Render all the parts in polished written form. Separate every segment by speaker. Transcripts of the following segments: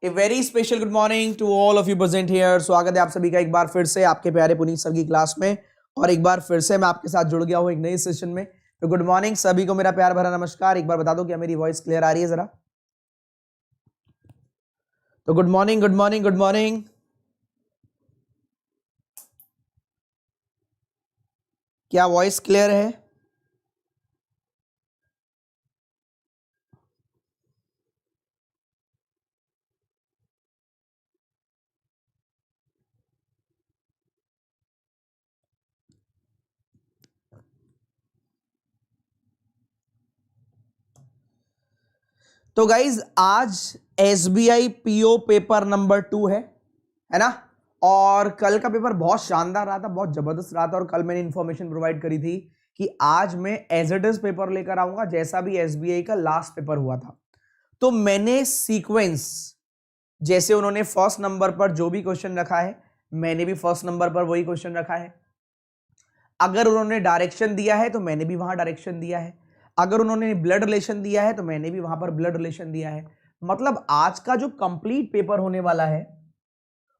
Speaker 1: A very special good morning to all of you present here. स्वागत है आप सभी का एक बार फिर से आपके प्यारे पुनीत सर की क्लास में, और एक बार फिर से मैं आपके साथ जुड़ गया हूं एक नई सेशन में। तो गुड मॉर्निंग सभी को, मेरा प्यार भरा नमस्कार। एक बार बता दो क्या मेरी वॉइस क्लियर आ रही है जरा? तो good morning good morning good morning. क्या वॉइस क्लियर है? तो गाइज आज एसबीआई पीओ पेपर नंबर 2 है ना। और कल का पेपर बहुत शानदार रहा था, बहुत जबरदस्त रहा था। और कल मैंने इंफॉर्मेशन प्रोवाइड करी थी कि आज मैं एज इट इज पेपर लेकर आऊंगा जैसा भी एसबीआई का लास्ट पेपर हुआ था। तो मैंने सीक्वेंस, जैसे उन्होंने फर्स्ट नंबर पर जो भी क्वेश्चन रखा है, मैंने भी फर्स्ट नंबर पर वही क्वेश्चन रखा है। अगर उन्होंने डायरेक्शन दिया है तो मैंने भी वहां डायरेक्शन दिया है। अगर उन्होंने ब्लड रिलेशन दिया है तो मैंने भी वहां पर ब्लड रिलेशन दिया है। मतलब आज का जो कंप्लीट पेपर होने वाला है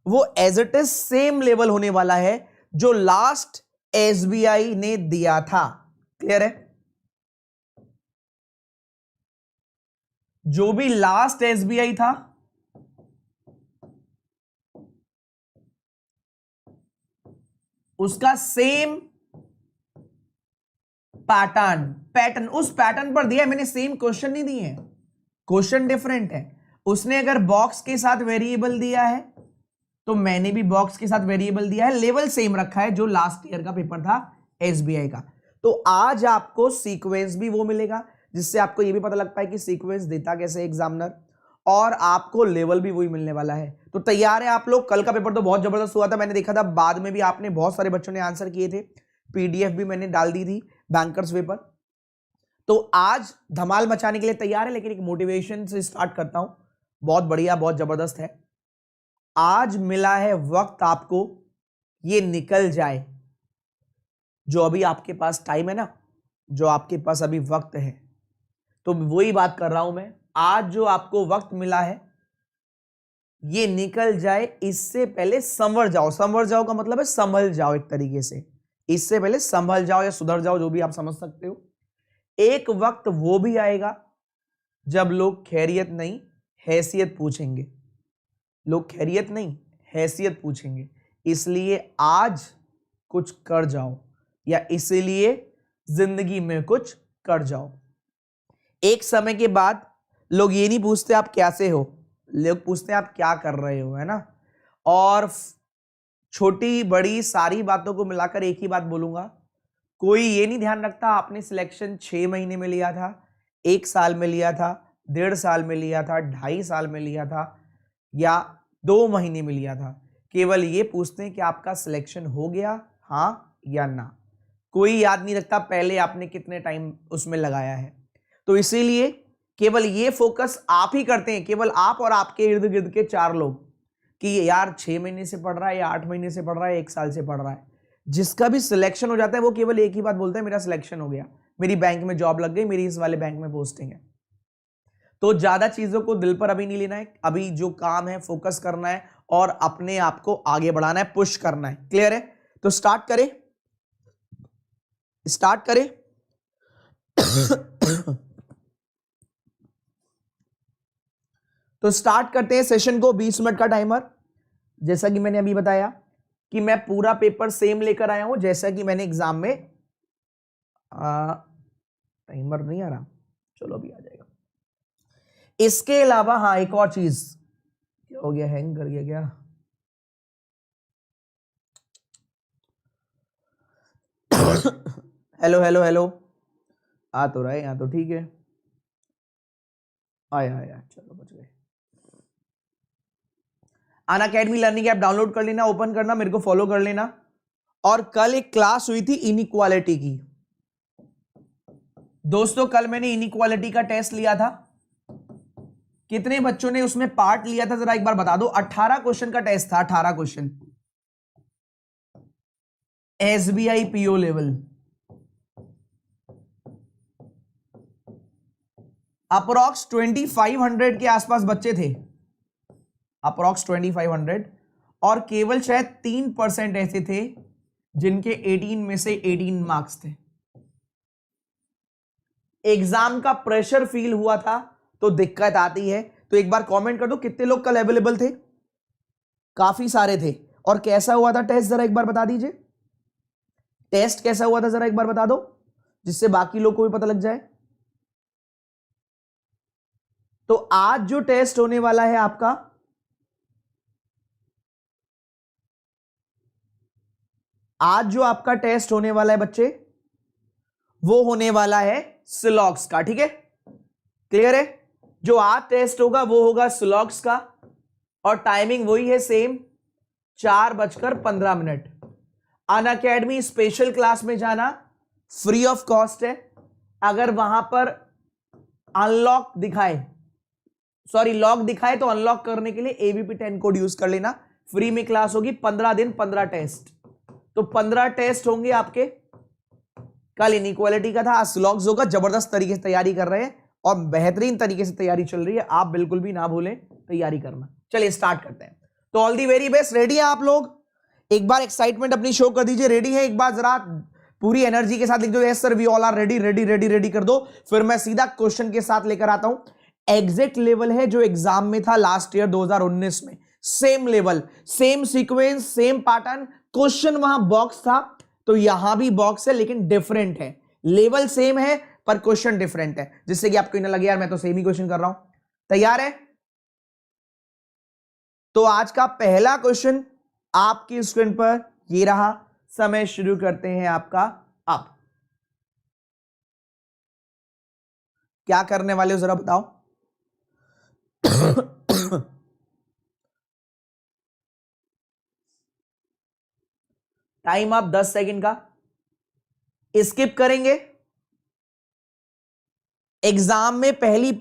Speaker 1: वो as it is same level होने वाला है जो लास्ट एसबीआई ने दिया था। क्लियर है? जो भी लास्ट एसबीआई था उसका सेम पैटर्न उस पैटर्न पर दिया है। मैंने सेम क्वेश्चन नहीं दिए हैं, क्वेश्चन डिफरेंट है। उसने अगर बॉक्स के साथ वेरिएबल दिया है तो मैंने भी बॉक्स के साथ वेरिएबल दिया है। लेवल सेम रखा है जो लास्ट ईयर का पेपर था एसबीआई का। तो आज आपको सीक्वेंस भी वो मिलेगा जिससे आपको ये भी पता लगता है कि सीक्वेंस देता कैसे एग्जामिनर, और आपको लेवल भी वही मिलने वाला है। तो तैयार है आप लोग? कल का पेपर तो बहुत जबरदस्त हुआ था, मैंने देखा था। बाद में भी आपने बहुत सारे बच्चों ने आंसर किए थे, पीडीएफ भी मैंने डाल दी थी बैंकर्स पेपर। तो आज धमाल मचाने के लिए तैयार है, लेकिन एक मोटिवेशन से स्टार्ट करता हूं। बहुत बढ़िया, बहुत जबरदस्त है। आज मिला है वक्त आपको, ये निकल जाए जो अभी आपके पास टाइम है ना, जो आपके पास अभी वक्त है, तो वही बात कर रहा हूं मैं। आज जो आपको वक्त मिला है ये निकल जाए, इससे पहले संवर जाओ। संवर जाओ का मतलब है संभल जाओ एक तरीके से। इससे पहले संभल जाओ या सुधर जाओ, जो भी आप समझ सकते हो। एक वक्त वो भी आएगा जब लोग खैरियत नहीं हैसियत पूछेंगे। लोग खैरियत नहीं हैसियत पूछेंगे। इसलिए आज कुछ कर जाओ, या इसीलिए जिंदगी में कुछ कर जाओ। एक समय के बाद लोग ये नहीं पूछते आप कैसे हो, लोग पूछते हैं आप क्या कर रहे हो, है ना। और छोटी बड़ी सारी बातों को मिलाकर एक ही बात बोलूंगा, कोई ये नहीं ध्यान रखता आपने सिलेक्शन 6 महीने में लिया था, 1 साल में लिया था, 1.5 साल में लिया था, 2.5 साल में लिया था, या 2 महीने में लिया था। केवल ये पूछते हैं कि आपका सिलेक्शन हो गया, हाँ या ना। कोई याद नहीं रखता पहले आपने कितने टाइम उसमें लगाया है। तो इसीलिए केवल ये फोकस आप ही करते हैं, केवल आप और आपके इर्द गिर्द के 4 लोग, कि यार 6 महीने से पढ़ रहा है या 8 महीने से पढ़ रहा है, 1 साल से पढ़ रहा है। जिसका भी सिलेक्शन हो जाता है वो केवल एक ही बात बोलता है, मेरा सिलेक्शन हो गया, मेरी बैंक में जॉब लग गई, मेरी इस वाले बैंक में पोस्टिंग है। तो ज्यादा चीजों को दिल पर अभी नहीं लेना है। अभी जो काम है फोकस करना है और अपने आप को आगे बढ़ाना है, पुश करना है। क्लियर है? तो स्टार्ट करें, स्टार्ट करें। तो स्टार्ट करते हैं सेशन को। 20 मिनट का टाइमर। जैसा कि मैंने अभी बताया कि मैं पूरा पेपर सेम लेकर आया हूं जैसा कि मैंने एग्जाम में। टाइमर नहीं आ रहा, चलो अभी आ जाएगा। इसके अलावा हाँ एक और चीज, क्या हो गया, हैंग कर गया क्या? हेलो हेलो हेलो, आ तो रहा है यहाँ तो, ठीक है। आया आया, चलो बच गए। अनअकैडमी लर्निंग ऐप डाउनलोड कर लेना, ओपन करना, मेरे को फॉलो कर लेना। और कल एक क्लास हुई थी इनइक्वालिटी की। दोस्तों कल मैंने इनइक्वालिटी का टेस्ट लिया था। कितने बच्चों ने उसमें पार्ट लिया था जरा एक बार बता दो। 18 क्वेश्चन का टेस्ट था, 18 question, SBI PO level. Approx 2500 के आसपास बच्चे थे, अप्रोक्स 2500, और केवल शायद 3% ऐसे थे जिनके 18 में से 18 मार्क्स थे। एग्जाम का प्रेशर फील हुआ था तो दिक्कत आती है। तो एक बार कमेंट कर दो कितने लोग कल अवेलेबल थे। काफी सारे थे। और कैसा हुआ था टेस्ट जरा एक बार बता दीजिए। टेस्ट कैसा हुआ था जरा एक बार बता दो, जिससे बाकी लोग को भी पता लग जाए। तो आज जो टेस्ट होने वाला है आपका, आज जो आपका टेस्ट होने वाला है बच्चे, वो होने वाला है सिलॉक्स का। ठीक है, क्लियर है। जो आज टेस्ट होगा वो होगा सिलॉक्स का, और टाइमिंग वही है सेम, 4:15। अनअकैडमी स्पेशल क्लास में जाना फ्री ऑफ कॉस्ट है। अगर वहां पर अनलॉक दिखाए, सॉरी लॉक दिखाए, तो अनलॉक करने के लिए ABP 10 कोड यूज कर लेना। फ्री में क्लास होगी, 15 दिन 15 टेस्ट। तो 15 टेस्ट होंगे आपके। कल इनइक्वालिटी का था, आज सिलॉक्स होगा। जबरदस्त तरीके से तैयारी कर रहे हैं और बेहतरीन तरीके से तैयारी चल रही है। आप बिल्कुल भी ना भूलें तैयारी करना। चलिए स्टार्ट करते हैं। तो all the very best. Ready है आप लोग? एक बार एक्साइटमेंट अपनी शो कर दीजिए। रेडी है? एक बार जरा पूरी एनर्जी के साथ लिख दो, yes sir we all are ready. Ready ready ready कर दो। फिर मैं सीधा क्वेश्चन के साथ लेकर आता हूं। एग्जैक्ट लेवल है जो एग्जाम में था लास्ट ईयर 2019 में, same level, same sequence, same pattern. Question वहां बॉक्स था, तो यहां भी बॉक्स है लेकिन डिफरेंट है। लेवल सेम है पर क्वेश्चन डिफरेंट है, जिससे कि आपको ना लगे यार मैं तो सेम ही क्वेश्चन कर रहा हूं। तैयार है? तो आज का पहला क्वेश्चन आपकी स्क्रीन पर ये रहा। समय शुरू करते हैं आपका अब। क्या करने वाले हो जरा बताओ। टाइम आप 10 सेकंड का। स्किप करेंगे। एग्जाम में पहली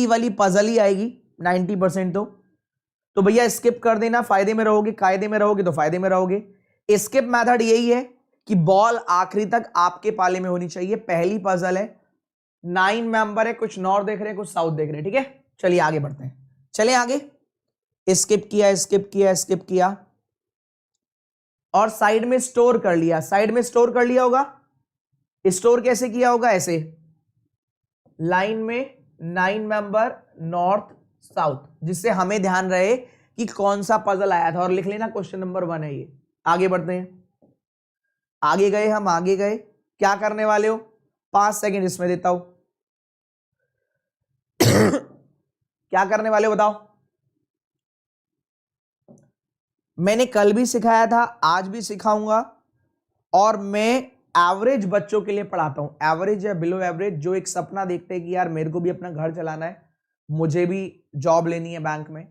Speaker 1: वाली पजल ही आएगी 90%। तो भैया स्किप कर देना, फायदे में रहोगे। कायदे में रहोगे तो फायदे में रहोगे। स्किप मेथड यही है कि बॉल आखिरी तक आपके पाले में होनी चाहिए। पहली पजल है, 9 मेंबर है, कुछ नॉर्थ देख रहे हैं, कुछ साउथ देख रहे हैं। ठीक है, चलिए आगे बढ़ते हैं। चलिए आगे। स्किप किया, स्किप किया, स्किप किया, और साइड में स्टोर कर लिया। साइड में स्टोर कर लिया होगा। स्टोर कैसे किया होगा? ऐसे लाइन में 9 मेंबर नॉर्थ साउथ, जिससे हमें ध्यान रहे कि कौन सा पजल आया था। और लिख लेना क्वेश्चन नंबर 1 है ये। आगे बढ़ते हैं। आगे गए, हम आगे गए। क्या करने वाले हो? 5 सेकंड इसमें देता हूं। क्या करने वाले हो बताओ। मैंने कल भी सिखाया था, आज भी सिखाऊंगा, और मैं एवरेज बच्चों के लिए पढ़ाता हूं। एवरेज या बिलो एवरेज, जो एक सपना देखते हैं कि यार मेरे को भी अपना घर चलाना है, मुझे भी जॉब लेनी है बैंक में,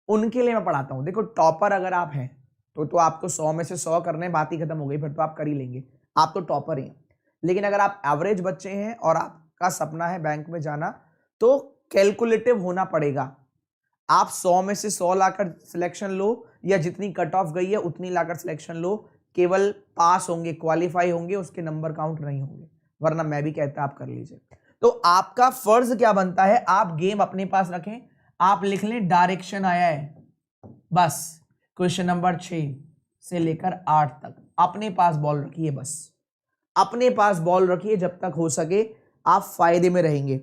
Speaker 1: उनके लिए मैं पढ़ाता हूं। देखो टॉपर अगर आप हैं तो आपको 100 में से 100 करने, बात ही खत्म हो गई, फिर तो आप कर ही लेंगे, आप तो टॉपर ही हैं। लेकिन अगर आप एवरेज बच्चे हैं और आपका सपना है बैंक में जाना, तो कैलकुलेटिव होना पड़ेगा। आप 100 में से 100 लाकर सिलेक्शन लो, या जितनी कट ऑफ गई है उतनी लाकर सिलेक्शन लो, केवल पास होंगे, क्वालिफाई होंगे, उसके नंबर काउंट नहीं होंगे। वरना मैं भी कहता आप कर लीजिए। तो आपका फर्ज क्या बनता है? आप गेम अपने पास रखें। आप लिख लें डायरेक्शन आया है, बस क्वेश्चन नंबर 6 से लेकर 8 तक अपने पास बॉल रखिए। बस अपने पास बॉल रखिए, जब तक हो सके आप फायदे में रहेंगे।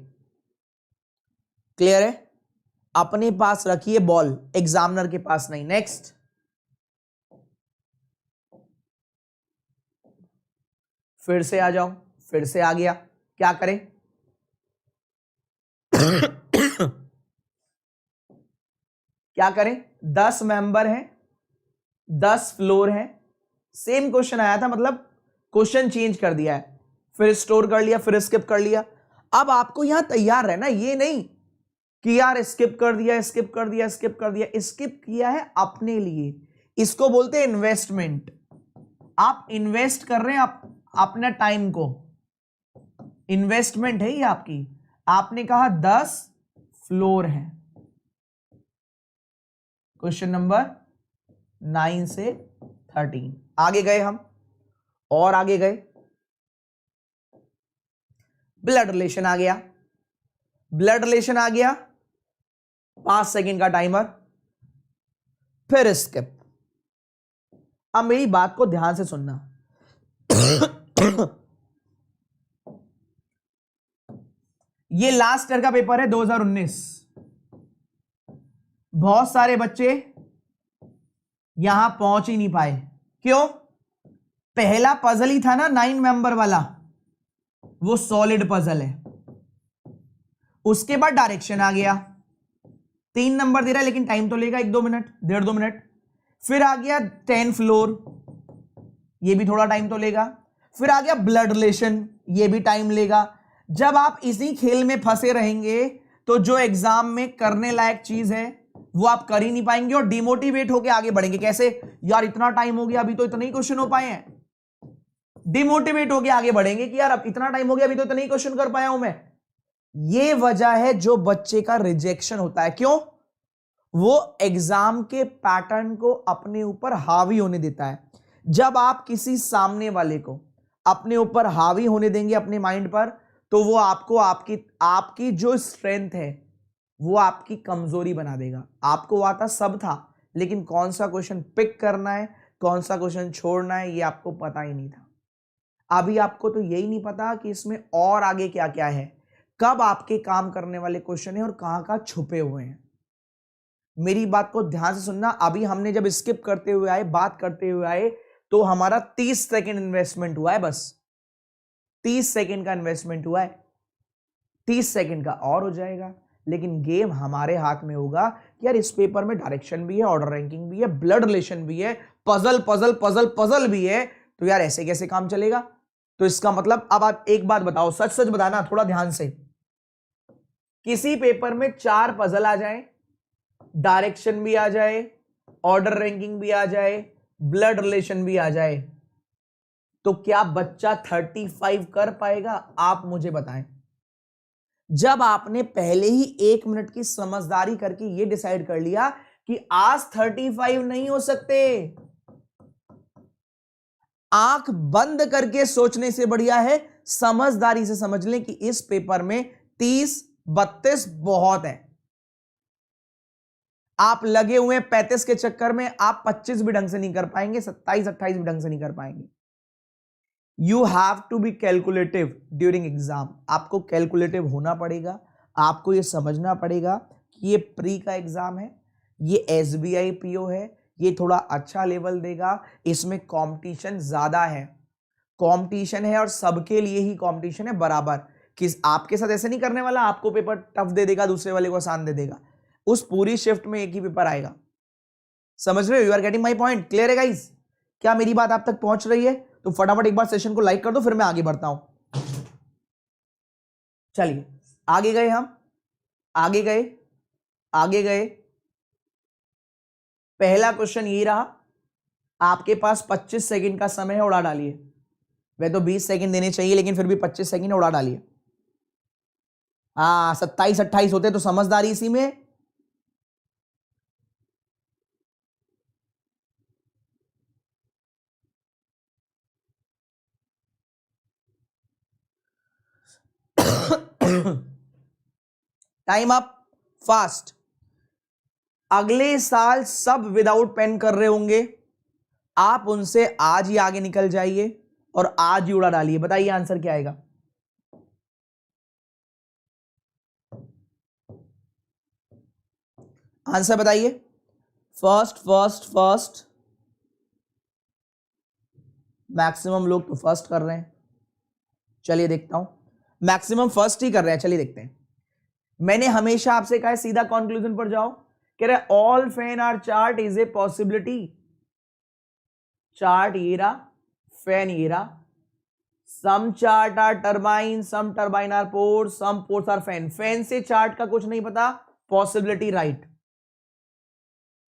Speaker 1: क्लियर है? अपने पास रखिए बॉल, एग्जामिनर के पास नहीं। नेक्स्ट। फिर से आ जाओ, फिर से आ गया। क्या करें? क्या करें? 10 मेंबर हैं, 10 फ्लोर हैं। सेम क्वेश्चन आया था, मतलब क्वेश्चन चेंज कर दिया है। फिर स्टोर कर लिया, फिर स्किप कर लिया। अब आपको यहां तैयार रहना, ये नहीं कि यार स्किप कर दिया, स्किप कर दिया, स्किप कर दिया, स्किप किया है अपने लिए, इसको बोलते हैं इन्वेस्टमेंट। आप इन्वेस्ट कर रहे हैं अपना टाइम को, इन्वेस्टमेंट है ये आपकी। आपने कहा 10 फ्लोर है। क्वेश्चन नंबर 9 से 13 आगे गए हम, और आगे गए, ब्लड रिलेशन आ गया, ब्लड रिलेशन आ गया, 5 सेकंड का टाइमर, फिर स्किप। अब मेरी बात को ध्यान से सुनना। ये लास्ट ईयर का पेपर है 2019। बहुत सारे बच्चे यहां पहुंच ही नहीं पाए। क्यों? पहला पजल ही था ना 9 मेंबर वाला, वो सॉलिड पजल है। उसके बाद डायरेक्शन आ गया, 3 नंबर दे रहा है लेकिन टाइम तो लेगा 1-2 मिनट, 1.5-2 मिनट। फिर आ गया 10 फ्लोर, ये भी थोड़ा टाइम तो लेगा। फिर आ गया ब्लड रिलेशन, ये भी टाइम लेगा। जब आप इसी खेल में फंसे रहेंगे तो जो एग्जाम में करने लायक चीज है वो आप कर ही नहीं पाएंगे और डिमोटिवेट होकर आगे बढ़ेंगे। कैसे? यार इतना टाइम हो गया, अभी तो इतने ही क्वेश्चन हो पाए हैं। डिमोटिवेट होकर आगे बढ़ेंगे कि यार अब इतना टाइम हो गया, अभी तो इतने ही क्वेश्चन कर पाया हूं मैं। ये वजह है जो बच्चे का रिजेक्शन होता है। क्यों? वो एग्जाम के पैटर्न को अपने ऊपर हावी होने देता है। जब आप किसी सामने वाले को अपने ऊपर हावी होने देंगे अपने माइंड पर, तो वो आपको आपकी जो स्ट्रेंथ है वो आपकी कमजोरी बना देगा। आपको आता सब था, लेकिन कौन सा क्वेश्चन पिक करना है, कौन सा क्वेश्चन छोड़ना है, ये आपको पता ही नहीं था। अभी आपको तो यही नहीं पता कि इसमें और आगे क्या क्या है, कब आपके काम करने वाले क्वेश्चन है और कहां कहां छुपे हुए हैं। मेरी बात को ध्यान से सुनना। अभी हमने जब स्किप करते हुए आए, बात करते हुए आए, तो हमारा 30 सेकेंड इन्वेस्टमेंट हुआ है, बस 30 सेकेंड का इन्वेस्टमेंट हुआ है। 30 सेकेंड का और हो जाएगा, लेकिन गेम हमारे हाथ में होगा कि यार इस पेपर में डायरेक्शन भी है, ऑर्डर रैंकिंग भी है, ब्लड रिलेशन भी है, पजल पजल पजल पजल भी है। तो यार ऐसे कैसे काम चलेगा? तो इसका मतलब, अब आप एक बात बताओ, सच सच बताना थोड़ा ध्यान से। किसी पेपर में 4 पजल आ जाए, डायरेक्शन भी आ जाए, ऑर्डर रैंकिंग भी आ जाए, ब्लड रिलेशन भी आ जाए, तो क्या बच्चा 35 कर पाएगा? आप मुझे बताएं। जब आपने पहले ही 1 मिनट की समझदारी करके यह डिसाइड कर लिया कि आज 35 नहीं हो सकते, आंख बंद करके सोचने से बढ़िया है समझदारी से समझ लें कि इस पेपर में 30-32 बहुत है। आप लगे हुए 35 के चक्कर में आप 25 भी ढंग से नहीं कर पाएंगे, 27-28 भी ढंग से नहीं कर पाएंगे। You have to be calculative during exam. आपको कैलकुलेटिव होना पड़ेगा। आपको यह समझना पड़ेगा कि ये प्री का एग्जाम है, ये SBI PO है, ये थोड़ा अच्छा लेवल देगा, इसमें कंपटीशन ज्यादा है। कंपटीशन है और सबके लिए ही कंपटीशन है बराबर। किस आपके साथ ऐसे नहीं करने वाला, आपको पेपर टफ दे देगा, दूसरे वाले को आसान दे देगा। उस पूरी शिफ्ट में एक ही पेपर आएगा। समझ रहे हो? You are getting my point? Clear है गाइस? क्या मेरी बात आप तक पहुंच रही है? तो फटाफट एक बार सेशन को लाइक कर दो, फिर मैं आगे बढ़ता हूं। चलिए आगे गए, हम आगे गए, आगे गए। पहला क्वेश्चन ये रहा, आपके पास 25 सेकंड का समय है, उड़ा डालिए। वह तो 20 सेकंड देने चाहिए, लेकिन फिर भी 25 सेकंड उड़ा डालिए। 27-28 होते तो समझदारी इसी में। Time up fast. अगले साल सब विदाउट पेन कर रहे होंगे, आप उनसे आज ही आगे निकल जाइए और आज ही उड़ा डालिए। बताइए आंसर क्या आएगा? आंसर बताइए। First first first. मैक्सिमम लोग तो फर्स्ट कर रहे हैं। चलिए देखता हूं, मैक्सिमम फर्स्ट ही कर रहे हैं। चलिए देखते हैं। मैंने हमेशा आपसे कहा है सीधा कंक्लूजन पर जाओ। कह रहे all fan are chart is a possibility. Chart ये रहा, फैन ये रहा। Some chart are turbine, some turbine are pores, some pores are fan. Fan से चार्ट का कुछ नहीं पता, पॉसिबिलिटी राइट।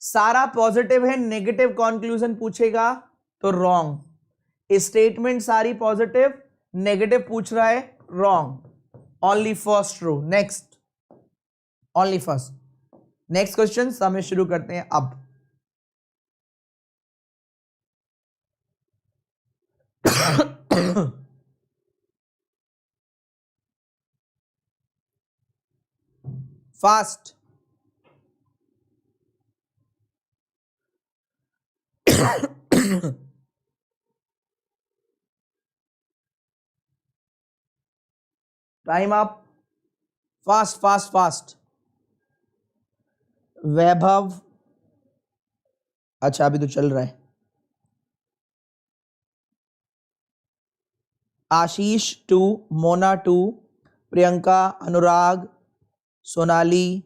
Speaker 1: सारा पॉजिटिव है, नेगेटिव कंक्लूजन पूछेगा तो रॉन्ग। स्टेटमेंट सारी पॉजिटिव, नेगेटिव पूछ रहा है, wrong. Only first row. Next, only first. Next question हमें शुरू करते हैं अब। Fast. Time up. Fast fast fast. Vaibhav, अच्छा अभी तो चल रहा है। आशीष 2, मोना 2, प्रियंका, अनुराग, सोनाली,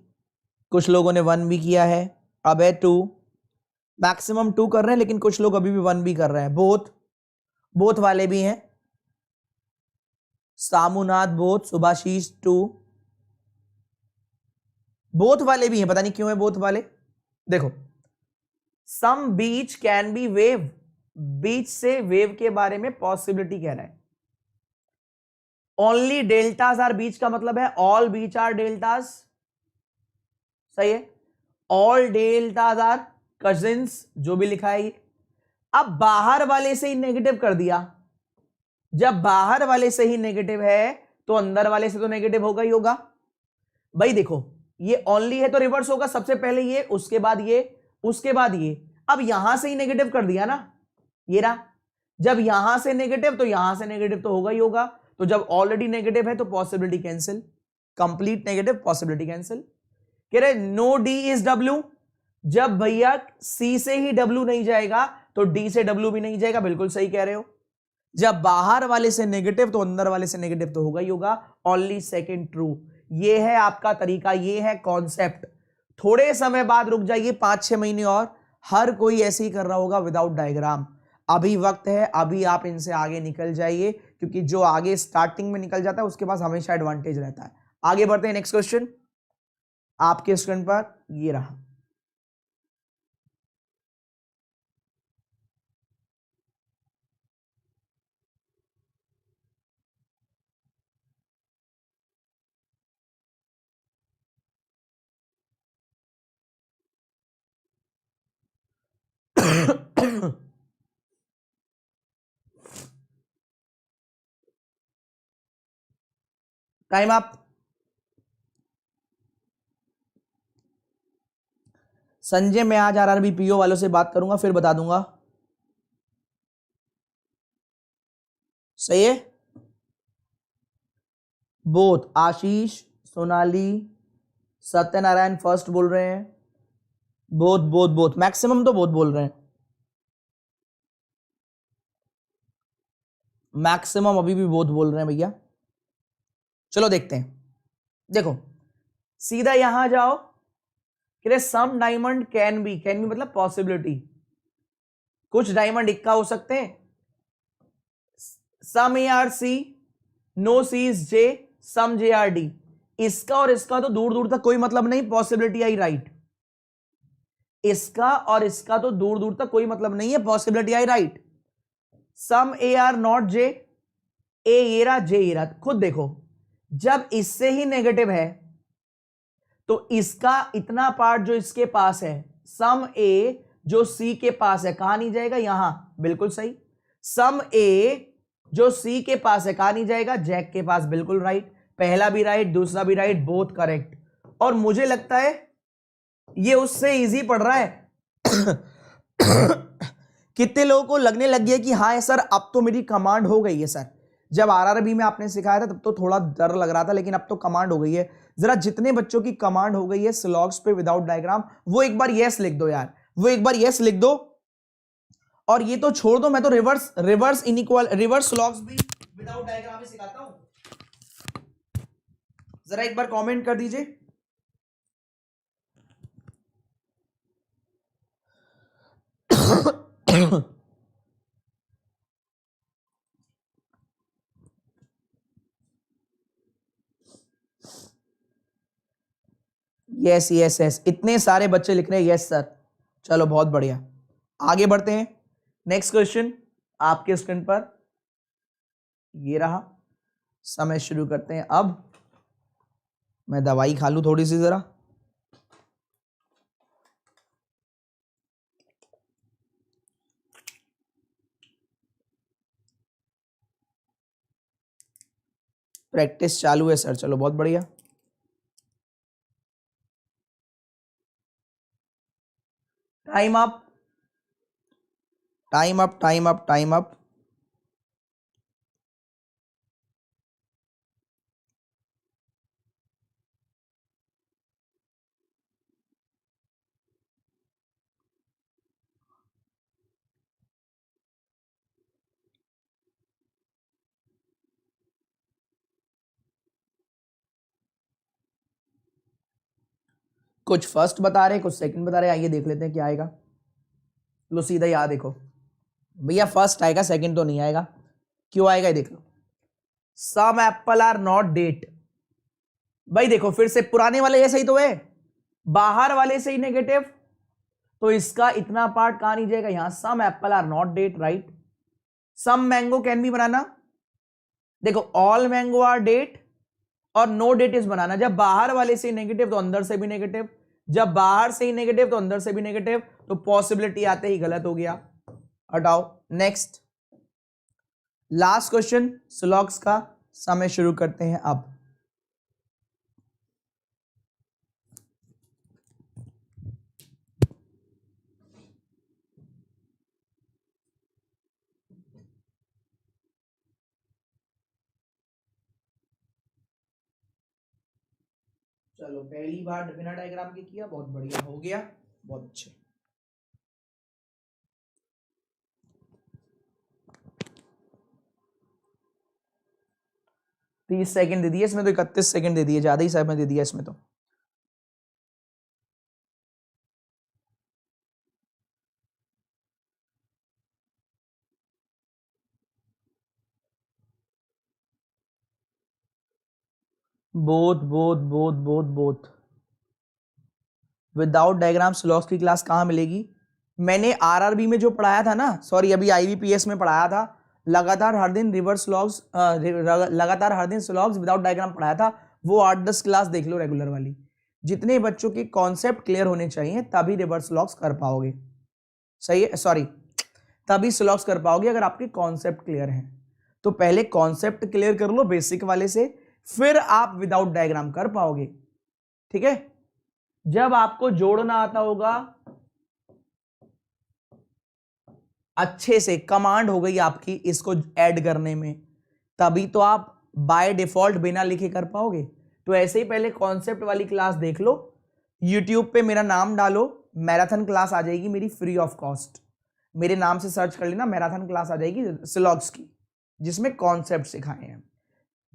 Speaker 1: कुछ लोगों ने 1 भी किया है, अभय 2, मैक्सिमम 2 कर रहे हैं, लेकिन कुछ लोग अभी भी 1 भी कर रहे हैं। बोथ वाले भी हैं। सामुनाथ बोथ, सुभाशीष 2, बोथ वाले भी हैं। पता नहीं क्यों है बोथ वाले। देखो, सम बीच कैन बी वेव, बीच से वेव के बारे में पॉसिबिलिटी कह रहा है। ओनली डेल्टाज आर बीच का मतलब है ऑल बीच आर डेल्टाज, सही है। ऑल डेल्टाज आर कजिन्स, जो भी लिखा है ये। अब बाहर वाले से ही नेगेटिव कर दिया। जब बाहर वाले से ही नेगेटिव है तो अंदर वाले से तो नेगेटिव होगा ही होगा। भाई देखो, ये ओनली है तो रिवर्स होगा, सबसे पहले ये, उसके बाद ये, उसके बाद ये। अब यहां से ही नेगेटिव कर दिया ना, ये रहा। जब यहां से नेगेटिव तो यहां से नेगेटिव तो होगा ही होगा। तो जब ऑलरेडी नेगेटिव है तो possibility cancel, complete negative, possibility cancel. कह रहे नो डी इज डब्ल्यू। जब भैया सी से ही डब्ल्यू नहीं जाएगा तो डी से डब्ल्यू भी नहीं जाएगा, बिल्कुल सही कह रहे हो। जब बाहर वाले से नेगेटिव तो अंदर वाले से नेगेटिव तो होगा ही होगा। Only second true. ये है आपका तरीका, ये है कॉन्सेप्ट। थोड़े समय बाद रुक जाइए, 5-6 महीने और, हर कोई ऐसे ही कर रहा होगा विदाउट डायग्राम। अभी वक्त है, अभी आप इनसे आगे निकल जाइए, क्योंकि जो आगे स्टार्टिंग में निकल जाता है उसके पास हमेशा एडवांटेज रहता है। आगे बढ़ते हैं, नेक्स्ट क्वेश्चन आपके स्क्रीन पर ये रहा। Time up. संजय, मैं आज आरआरबी पीओ वालों से बात करूंगा, फिर बता दूंगा, सही है। बोथ आशीष, सोनाली, सत्यनारायण फर्स्ट बोल रहे हैं। बोथ बोथ बोथ, मैक्सिमम तो बोथ बोल रहे हैं। मैक्सिमम अभी भी बोथ बोल रहे हैं भैया। चलो देखते हैं। देखो, सीधा यहां जाओ। कि सम डायमंड कैन बी मतलब पॉसिबिलिटी। कुछ डायमंड इक्का हो सकते हैं। Some A are C, no C is J, some J are D. इसका और इसका तो दूर दूर तक कोई मतलब नहीं, पॉसिबिलिटी आई राइट। इसका और इसका तो दूर दूर तक कोई मतलब नहीं है, पॉसिबिलिटी आई right. Some A are not J, A ये रहा, जे ये रहा। खुद देखो, जब इससे ही नेगेटिव है तो इसका इतना पार्ट जो इसके पास है, सम ए जो सी के पास है, कहां नहीं जाएगा, यहां, बिल्कुल सही। सम ए जो सी के पास है, कहां नहीं जाएगा, जैक के पास, बिल्कुल राइट। पहला भी राइट, दूसरा भी राइट, बोथ करेक्ट। और मुझे लगता है ये उससे इजी पड़ रहा है। कितने लोगों को लगने लग गया कि हाँ सर अब तो मेरी कमांड हो गई है सर। जब आरआरबी में आपने सिखाया था तब तो थोड़ा डर लग रहा था, लेकिन अब तो कमांड हो गई है। जरा जितने बच्चों की कमांड हो गई है स्लॉग्स पे विदाउट डायग्राम, वो एक बार यस लिख दो यार, वो एक बार यस लिख दो। और ये तो छोड़ दो, मैं तो रिवर्स इनइक्वल रिवर्स स्लॉग्स भी विदाउट डायग्राम में सिखाता हूं। जरा एक बार कमेंट कर दीजिए। यस यस यस, इतने सारे बच्चे लिख रहे हैं यस सर। चलो बहुत बढ़िया, आगे बढ़ते हैं। नेक्स्ट क्वेश्चन आपके स्क्रीन पर ये रहा। समय शुरू करते हैं। अब मैं दवाई खा लूं थोड़ी सी जरा। प्रैक्टिस चालू है सर, चलो बहुत बढ़िया। Time up time up time up time up. कुछ फर्स्ट बता रहे, कुछ सेकंड बता रहे, आइए देख लेते हैं क्या आएगा। लो सीधा याद देखो भैया, फर्स्ट आएगा सेकंड तो नहीं आएगा। क्यों आएगा ये देख लो। सम एप्पल आर नॉट डेट। भाई देखो फिर से पुराने वाले जैसे ही तो है, बाहर वाले से ही नेगेटिव, तो इसका इतना पार्ट कहां नहीं जाएगा, यहां some apple are not date, right. Some mango can be banana, देखो ऑल मैंगो आर डेट और नो डेट इज बनाना। जब बाहर वाले से नेगेटिव तो अंदर से भी नेगेटिव, जब बाहर से ही नेगेटिव तो अंदर से भी नेगेटिव, तो पॉसिबिलिटी आते ही गलत हो गया, हटाओ। नेक्स्ट लास्ट क्वेश्चन स्लॉग्स का, समय शुरू करते हैं अब। चलो पहली बार बिना डायग्राम के किया, बहुत बढ़िया हो गया, बहुत अच्छे। तीस सेकंड दे दिए इसमें तो, 31 सेकंड दे दिए, ज्यादा ही समय दे दिया इसमें तो। Both both both both both without diagram स्लॉग्स की क्लास कहां मिलेगी। मैंने आरआरबी में जो पढ़ाया था ना, सॉरी अभी आईबीपीएस में पढ़ाया था, लगातार हर दिन रिवर्स स्लॉग्स, लगातार हर दिन स्लॉग्स विदाउट डायग्राम पढ़ाया था। वो 8-10 क्लास देख लो रेगुलर वाली। जितने बच्चों के कॉन्सेप्ट क्लियर होने चाहिए तभी रिवर्स स्लॉग्स कर पाओगे, सही है, सॉरी तभी स्लॉग्स कर पाओगे अगर आपके कॉन्सेप्ट क्लियर हैं। तो पहले कॉन्सेप्ट क्लियर कर लो बेसिक वाले से, फिर आप विदाउट डायग्राम कर पाओगे, ठीक है। जब आपको जोड़ना आता होगा अच्छे से, कमांड हो गई आपकी इसको ऐड करने में, तभी तो आप बाय डिफॉल्ट बिना लिखे कर पाओगे। तो ऐसे ही पहले कॉन्सेप्ट वाली क्लास देख लो, यूट्यूब पे मेरा नाम डालो, मैराथन क्लास आ जाएगी मेरी फ्री ऑफ कॉस्ट, मेरे नाम से सर्च कर लेना, मैराथन क्लास आ जाएगी स्लॉग्स की, जिसमें कॉन्सेप्ट सिखाए हैं।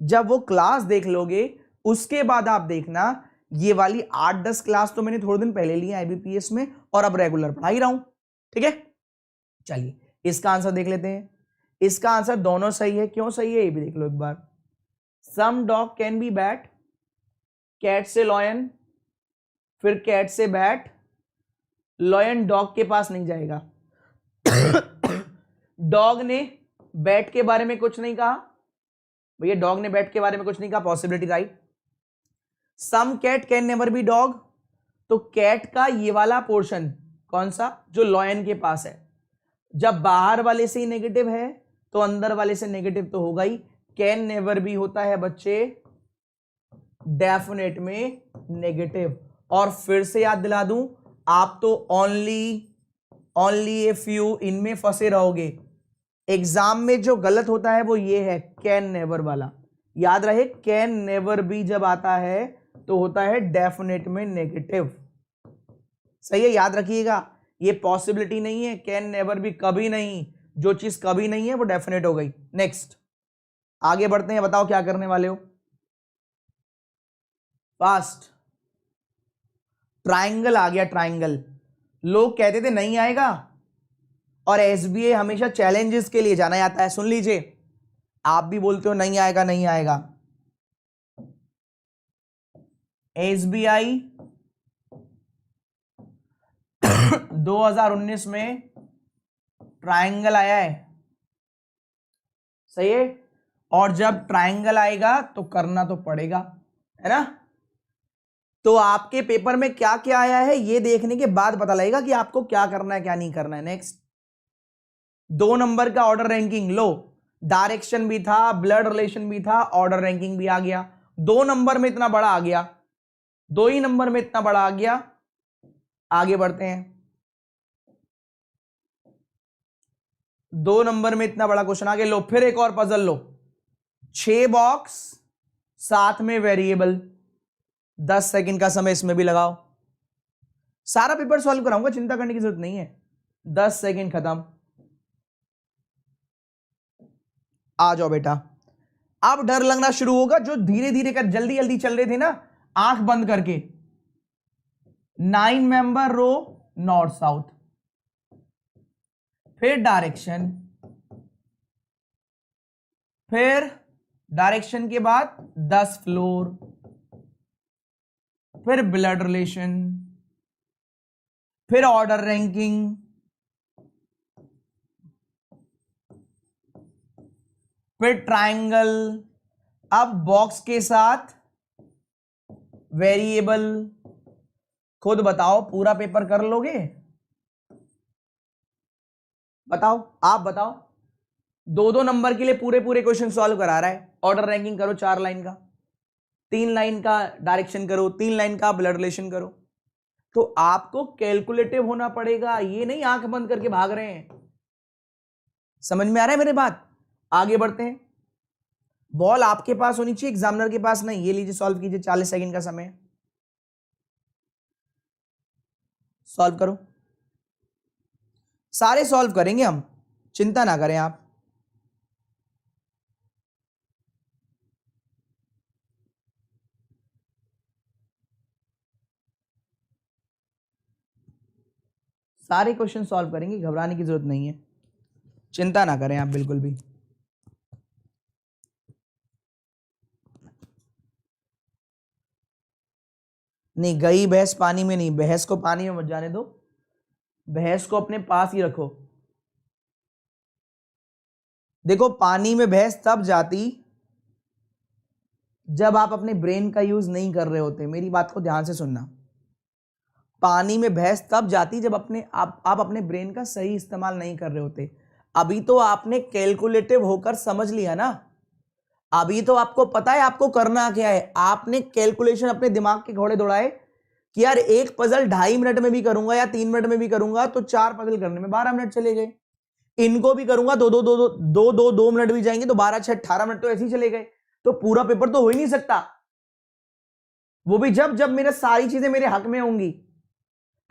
Speaker 1: जब वो क्लास देख लोगे उसके बाद आप देखना, ये वाली 8-10 क्लास तो मैंने थोड़े दिन पहले ली आईबीपीएस में और अब रेगुलर पढ़ा ही रहा हूं, ठीक है। चलिए इसका आंसर देख लेते हैं। इसका आंसर दोनों सही है, क्यों सही है ये भी देख लो एक बार। Some dog can be bat, cat से लॉयन, फिर कैट से बैट, लॉयन डॉग के पास नहीं जाएगा। डॉग ने बैट के बारे में कुछ नहीं कहा भैया, डॉग ने बैट के बारे में कुछ नहीं कहा, possibility right. Some cat can never be dog, तो कैट का ये वाला पोर्शन कौन सा, जो लॉयन के पास है, जब बाहर वाले से ही नेगेटिव है तो अंदर वाले से नेगेटिव तो होगा ही। कैन नेवर बी होता है बच्चे डेफिनेट में नेगेटिव। और फिर से याद दिला दूं, आप तो ओनली ए फ्यू इनमें फंसे रहोगे। एग्जाम में जो गलत होता है वो ये है कैन नेवर वाला, याद रहे। कैन नेवर बी जब आता है तो होता है डेफिनेट में नेगेटिव, सही है, याद रखिएगा। ये पॉसिबिलिटी नहीं है, कैन नेवर बी कभी नहीं, जो चीज कभी नहीं है वो डेफिनेट हो गई। नेक्स्ट आगे बढ़ते हैं, बताओ क्या करने वाले हो, फास्ट। ट्राइंगल आ गया, ट्राइंगल। लोग कहते थे नहीं आएगा, और एसबीआई हमेशा चैलेंजेस के लिए जाना जाता है, सुन लीजिए। आप भी बोलते हो नहीं आएगा नहीं आएगा। एसबीआई 2019 में ट्रायंगल आया है, सही है। और जब ट्रायंगल आएगा तो करना तो पड़ेगा, है ना। तो आपके पेपर में क्या क्या आया है ये देखने के बाद पता लगेगा कि आपको क्या करना है क्या नहीं करना है। नेक्स्ट, 2 नंबर का ऑर्डर रैंकिंग लो, डायरेक्शन भी था, ब्लड रिलेशन भी था, ऑर्डर रैंकिंग भी आ गया। 2 नंबर में इतना बड़ा आ गया, 2 ही नंबर में इतना बड़ा आ गया। आगे बढ़ते हैं, 2 नंबर में इतना बड़ा क्वेश्चन आ गया। लो फिर एक और पजल लो, 6 बॉक्स साथ में वेरिएबल, 10 सेकंड का समय इसमें भी लगाओ। सारा पेपर सॉल्व कराऊंगा, चिंता करने की जरूरत नहीं है। 10 सेकंड खत्म। आ जाओ बेटा, अब डर लगना शुरू होगा। जो धीरे धीरे कर जल्दी जल्दी चल रहे थे ना आंख बंद करके, 9 मेंबर रो नॉर्थ साउथ, फिर डायरेक्शन, फिर डायरेक्शन के बाद 10 फ्लोर, फिर ब्लड रिलेशन, फिर ऑर्डर रैंकिंग, फिर ट्रायंगल, अब बॉक्स के साथ वेरिएबल। खुद बताओ पूरा पेपर कर लोगे? बताओ, आप बताओ। 2-2 नंबर के लिए पूरे पूरे क्वेश्चन सॉल्व करा रहा है। ऑर्डर रैंकिंग करो 4 लाइन का, 3 लाइन का डायरेक्शन करो, 3 लाइन का ब्लड रिलेशन करो। तो आपको कैलकुलेटिव होना पड़ेगा, ये नहीं आंख बंद करके भाग रहे हैं। समझ में आ रहा है मेरे बात? आगे बढ़ते हैं। बॉल आपके पास होनी चाहिए, एग्जामिनर के पास नहीं। ये लीजिए, सॉल्व कीजिए, 40 सेकंड का समय, सॉल्व करो। सारे सॉल्व करेंगे हम, चिंता ना करें आप। सारे क्वेश्चन सॉल्व करेंगे, घबराने की जरूरत नहीं है, चिंता ना करें आप बिल्कुल भी। नहीं, गई भैंस पानी में नहीं, भैंस को पानी में मत जाने दो, भैंस को अपने पास ही रखो। देखो, पानी में भैंस तब जाती जब आप अपने ब्रेन का यूज नहीं कर रहे होते। मेरी बात को ध्यान से सुनना। पानी में भैंस तब जाती जब आप अपने ब्रेन का सही इस्तेमाल नहीं कर रहे होते। अभी तो आपने कैलकुलेटिव होकर समझ लिया ना, अभी तो आपको पता है आपको करना क्या है। आपने कैलकुलेशन अपने दिमाग के घोड़े दौड़ाए कि यार एक पजल 2.5 मिनट में भी करूंगा या 3 मिनट में भी करूंगा, तो 4 पजल करने में 12 मिनट चले गए। इनको भी करूंगा, दो मिनट भी जाएंगे तो 12 6 18 मिनट तो ऐसे ही चले गए। तो पूरा पेपर तो हो ही नहीं सकता, वो भी जब जब मेरे सारी चीजें मेरे हक में होंगी।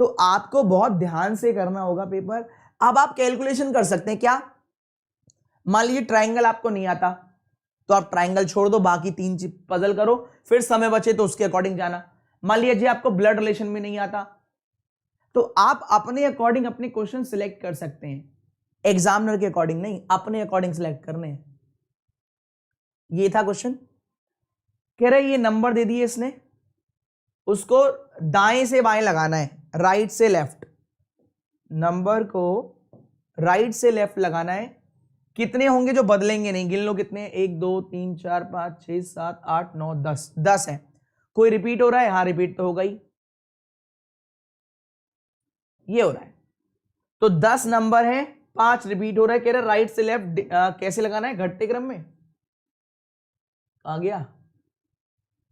Speaker 1: तो आपको बहुत ध्यान से करना होगा पेपर। अब आप कैलकुलेशन कर सकते हैं क्या? मान लीजिए ट्रायंगल आपको नहीं आता, तो आप ट्रायंगल छोड़ दो, बाकी 3 पजल करो, फिर समय बचे तो उसके अकॉर्डिंग जाना। मान लीजिए आपको ब्लड रिलेशन भी नहीं आता, तो आप अपने अकॉर्डिंग अपने क्वेश्चन सिलेक्ट कर सकते हैं। एग्जामिनर के अकॉर्डिंग नहीं, अपने अकॉर्डिंग सिलेक्ट करने हैं। ये था क्वेश्चन। कह रहे ये नंबर दे दिए इसने, उसको दाएं से बाएं लगाना है, राइट से लेफ्ट। नंबर को राइट से लेफ्ट लगाना है। कितने होंगे जो बदलेंगे नहीं? गिन लो कितने, 1 2 3 4 5 6 7 8 9 10, 10 है। कोई रिपीट हो रहा है? हाँ, रिपीट तो हो गई, ये हो रहा है। तो 10 नंबर है, 5 रिपीट हो रहा है। कह रहे राइट से लेफ्ट कैसे लगाना है? घटते क्रम में। आ गया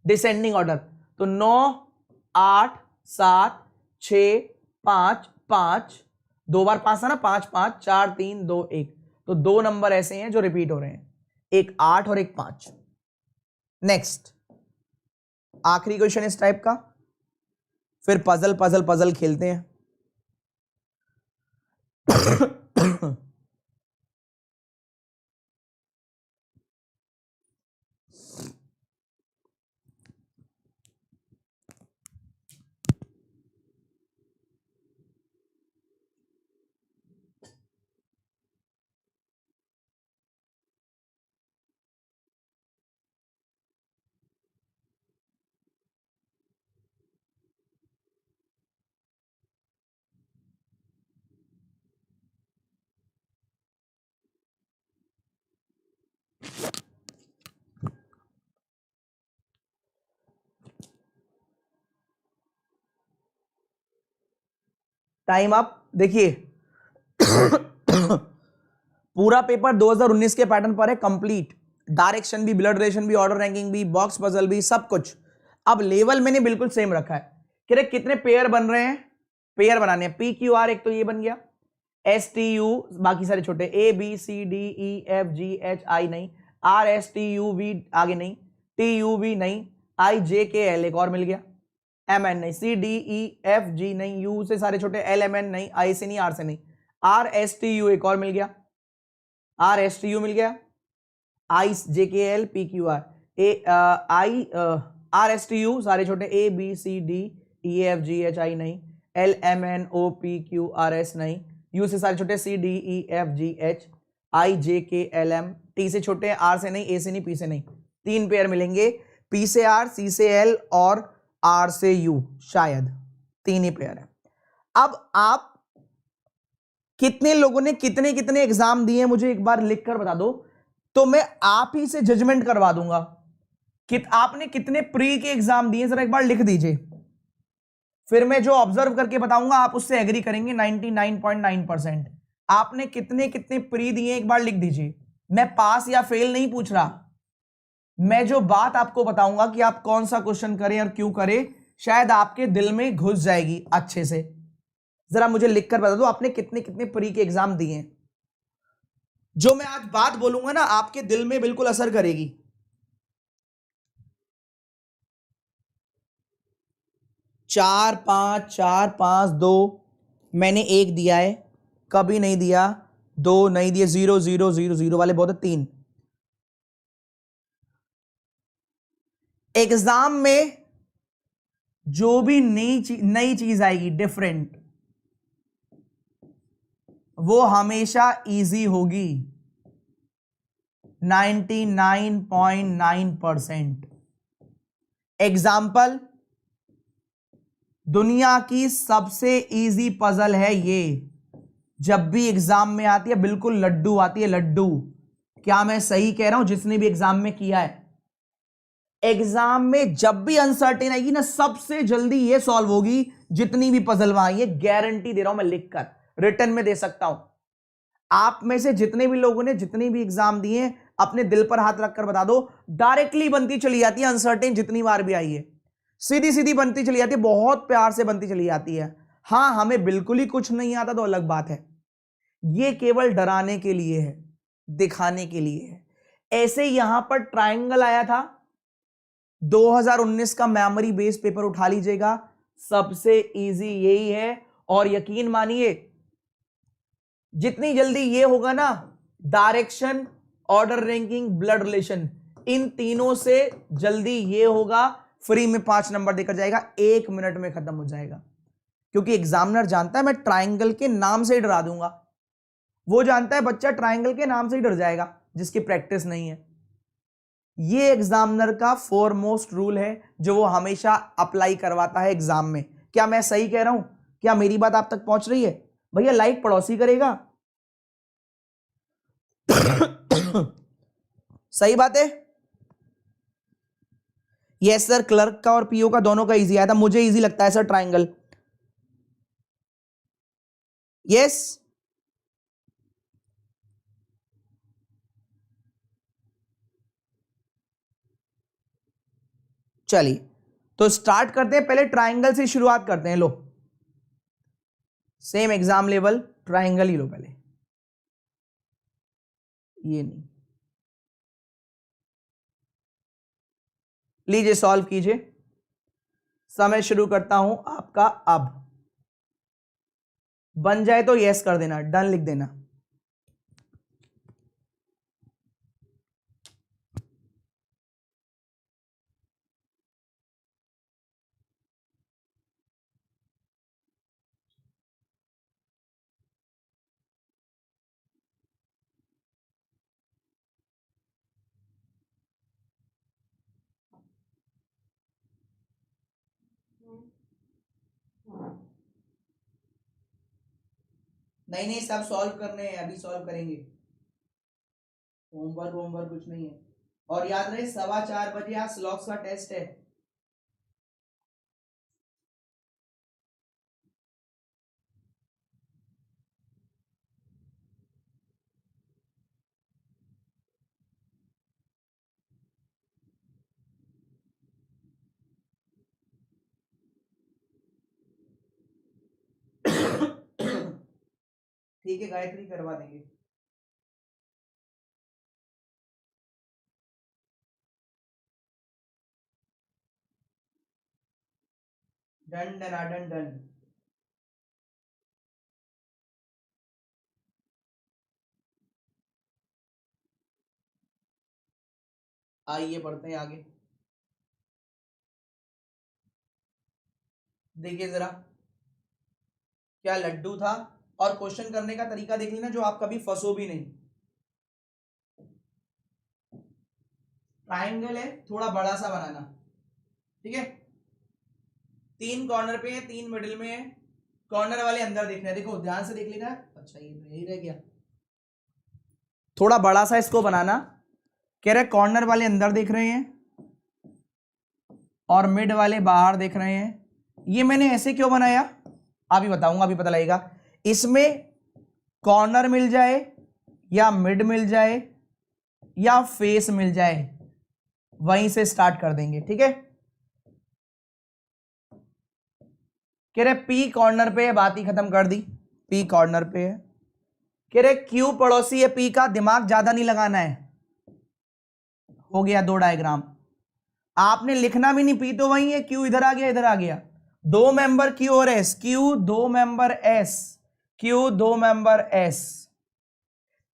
Speaker 1: डिसेंडिंग ऑर्डर। तो 9 8 7 6 5 5, 2 बार 5 था ना, 5 5 4 3 2 1। तो 2 नंबर ऐसे हैं जो रिपीट हो रहे हैं, एक 8 और एक 5। नेक्स्ट, आखिरी क्वेश्चन इस टाइप का, फिर पजल पजल पजल खेलते हैं। Time up. देखिए पूरा पेपर 2019 के पैटर्न पर है, कंप्लीट। डायरेक्शन भी, ब्लड रिलेशन भी, ऑर्डर रैंकिंग भी, बॉक्स पजल भी, सब कुछ। अब लेवल मैंने बिल्कुल सेम रखा है कि कितने पेयर बन रहे हैं, पेयर बनाने हैं। पी क्यू आर, एक तो ये बन गया, एस टी यू बाकी सारे छोटे, A B C D E F G H I नहीं, R S T U V आगे नहीं, टी यू वी नहीं, आई जे के एल एक और मिल गया, एम एन नहीं, सी डी ई एफ जी नहीं, यू से सारे छोटे, एल एम एन नहीं, आई से नहीं, आर से नहीं, आर एस टी यू एक और मिल गया, आर एस टी यू मिल गया, I J K L P Q R, A I R S T U सारे छोटे, A B C D E F G H I नहीं, L M N O P Q R S नहीं, U से सारे छोटे, C D E F G H, I J K L M, T से छोटे, are से नहीं, ए से नहीं, पी से नहीं। तीन पेयर मिलेंगे, पी से आर, सी से एल और आर से यू, शायद तीन ही पेयर है। अब आप कितने लोगों ने कितने कितने एग्जाम दिए मुझे एक बार लिखकर बता दो, तो मैं आप ही से जजमेंट करवा दूंगा कि आपने कितने प्री के एग्जाम दिए, जरा एक बार लिख दीजिए, फिर मैं जो ऑब्जर्व करके बताऊंगा आप उससे एग्री करेंगे 99.9%। आपने कितने कितने प्री दिए एक बार लिख दीजिए। मैं पास या फेल नहीं पूछ रहा, मैं जो बात आपको बताऊंगा कि आप कौन सा क्वेश्चन करें और क्यों करें, शायद आपके दिल में घुस जाएगी अच्छे से। जरा मुझे लिखकर बता दो आपने कितने कितने प्री के एग्जाम दिए हैं। जो मैं आज बात बोलूंगा ना आपके दिल में बिल्कुल असर करेगी। चार पांच दो, मैंने एक दिया है, कभी नहीं दिया, दो नहीं दिए, 0 0 0 0 वाले बहुत है, 3। एग्जाम में जो भी नई चीज आएगी डिफरेंट, वो हमेशा इजी होगी 99.9%। एग्जाम्पल, दुनिया की सबसे इजी पजल है ये, जब भी एग्जाम में आती है बिल्कुल लड्डू आती है, लड्डू। क्या मैं सही कह रहा हूं? जिसने भी एग्जाम में किया है, एग्जाम में जब भी अनसर्टेन आएगी ना, सबसे जल्दी ये सॉल्व होगी जितनी भी पजल वहां आई है, गारंटी दे रहा हूं मैं, लिखकर रिटर्न में दे सकता हूं। आप में से जितने भी लोगों ने जितनी भी एग्जाम दिए, अपने दिल पर हाथ रखकर बता दो, डायरेक्टली बनती चली जाती है अनसर्टेन, जितनी बार भी आई है सीधी सीधी बनती चली जाती है, बहुत प्यार से बनती चली जाती है। हां, हमें बिल्कुल ही कुछ नहीं आता तो अलग बात है, ये केवल डराने के लिए है, दिखाने के लिए है। ऐसे यहां पर ट्रायंगल आया था 2019 का, मेमोरी बेस्ड पेपर उठा लीजिएगा, सबसे इजी यही है। और यकीन मानिए जितनी जल्दी ये होगा ना, direction, order ranking, blood relation, इन तीनों से जल्दी ये होगा, फ्री में 5 नंबर देकर जाएगा, 1 मिनट में खत्म हो जाएगा। क्योंकि एग्जामिनर जानता है मैं ट्रायंगल के नाम से ही डरा दूंगा, वो जानता है बच्चा ट्रायंगल के नाम से ही डर जाएगा जिसकी प्रैक्टिस नहीं है। ये एग्जामिनर का फोरमोस्ट रूल है जो वो हमेशा अप्लाई करवाता है एग्जाम में। क्या मैं सही कह रहा हूं? क्या मेरी बात आप तक पहुंच रही है? भैया लाइक पड़ोसी करेगा। सही बात है। यस सर, क्लर्क का और पीओ का दोनों का इजी आया था, मुझे इजी लगता है सर ट्रायंगल। यस, चलिए तो स्टार्ट करते हैं, पहले ट्रायंगल से शुरुआत करते हैं। लो, सेम एग्जाम लेवल, ट्रायंगल ही लो पहले, ये नहीं, लीजिए सॉल्व कीजिए। समय शुरू करता हूं आपका अब। बन जाए तो यस कर देना, डन लिख देना। नहीं नहीं, सब सॉल्व करने हैं, अभी सॉल्व करेंगे, होमवर्क होमवर्क कुछ नहीं है। और याद रहे 4:15 आज स्लॉक्स का टेस्ट है। ठीक है गायत्री, करवा देंगे। Done done done done. आइए पढ़ते हैं आगे। देखिए जरा क्या लड्डू था, और क्वेश्चन करने का तरीका देख लेना जो आप कभी फंसो भी नहीं। ट्राइंगल है, थोड़ा बड़ा सा बनाना, ठीक है। 3 कॉर्नर पे है, 3 मिडिल में है, कॉर्नर वाले अंदर देखना है। देखो ध्यान से देख लेना। अच्छा ये तो यही रह गया। थोड़ा बड़ा सा इसको बनाना। कह रहे कॉर्नर वाले अंदर देख रहे हैं और मिड वाले बाहर देख रहे हैं। ये मैंने ऐसे क्यों बनाया अभी बताऊंगा, अभी पता लगेगा। इसमें कॉर्नर मिल जाए या मिड मिल जाए या फेस मिल जाए, वहीं से स्टार्ट कर देंगे, ठीक है। कह रहे पी कॉर्नर पे है, बात ही खत्म कर दी। पी कॉर्नर पे है। कह रहे क्यू पड़ोसी है पी का, दिमाग ज्यादा नहीं लगाना है। हो गया 2 डायग्राम। आपने लिखना भी नहीं, पी तो वही है, क्यू इधर आ गया, इधर आ गया। 2 मेंबर क्यू और S, Q 2 member S, Q 2 member S.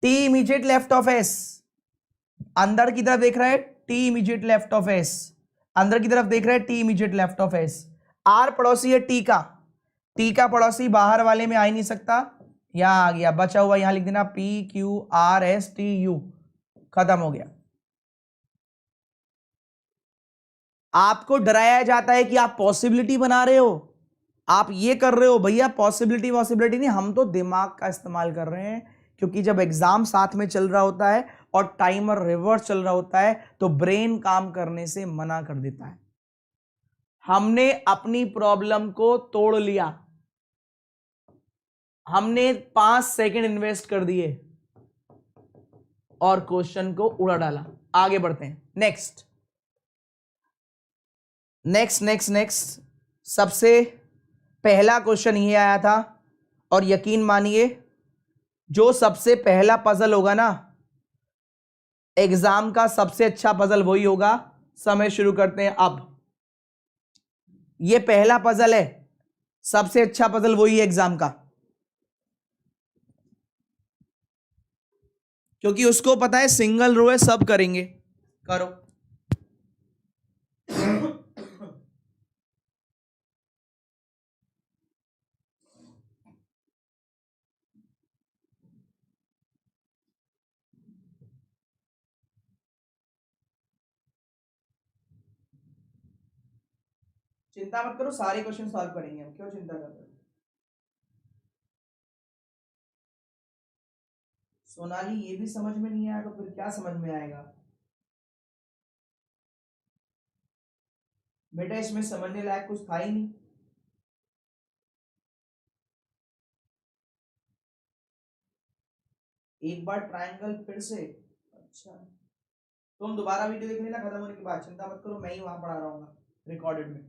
Speaker 1: T immediate left of S, अंदर की तरफ देख रहा है, T immediate left of S, अंदर की तरफ देख रहा है, T immediate left of S. R पड़ोसी है टी का, टी का पड़ोसी बाहर वाले में आ ही नहीं सकता, यहां आ गया, बचा हुआ यहां लिख देना P Q R S T you, खत्म हो गया। आपको डराया जाता है कि आप पॉसिबिलिटी बना रहे हो, आप ये कर रहे हो। भैया पॉसिबिलिटी पॉसिबिलिटी नहीं, हम तो दिमाग का इस्तेमाल कर रहे हैं, क्योंकि जब एग्जाम साथ में चल रहा होता है और टाइमर रिवर्स चल रहा होता है तो ब्रेन काम करने से मना कर देता है। हमने अपनी प्रॉब्लम को तोड़ लिया, हमने 5 सेकंड इन्वेस्ट कर दिए और क्वेश्चन को उड़ा डाला। आगे बढ़ते हैं। नेक्स्ट नेक्स्ट नेक्स्ट नेक्स्ट सबसे पहला क्वेश्चन ये आया था, और यकीन मानिए जो सबसे पहला पजल होगा ना एग्जाम का, सबसे अच्छा पजल वही होगा। समय शुरू करते हैं अब। ये पहला पजल है, सबसे अच्छा पजल वही है एग्जाम का, क्योंकि उसको पता है सिंगल रो है, सब करेंगे। करो। चिंता मत करो, सारे क्वेश्चन सॉल्व करेंगे हम, क्यों चिंता कर रहे हो। सोनाली ये भी समझ में नहीं आया तो फिर क्या समझ में आएगा बेटा, इसमें समझने लायक कुछ था ही नहीं। एक बार ट्रायंगल फिर से, अच्छा तुम दोबारा वीडियो देख लेना खत्म होने के बाद, चिंता मत करो, मैं ही वहां पढ़ा रहा हूँ रिकॉर्डेड में।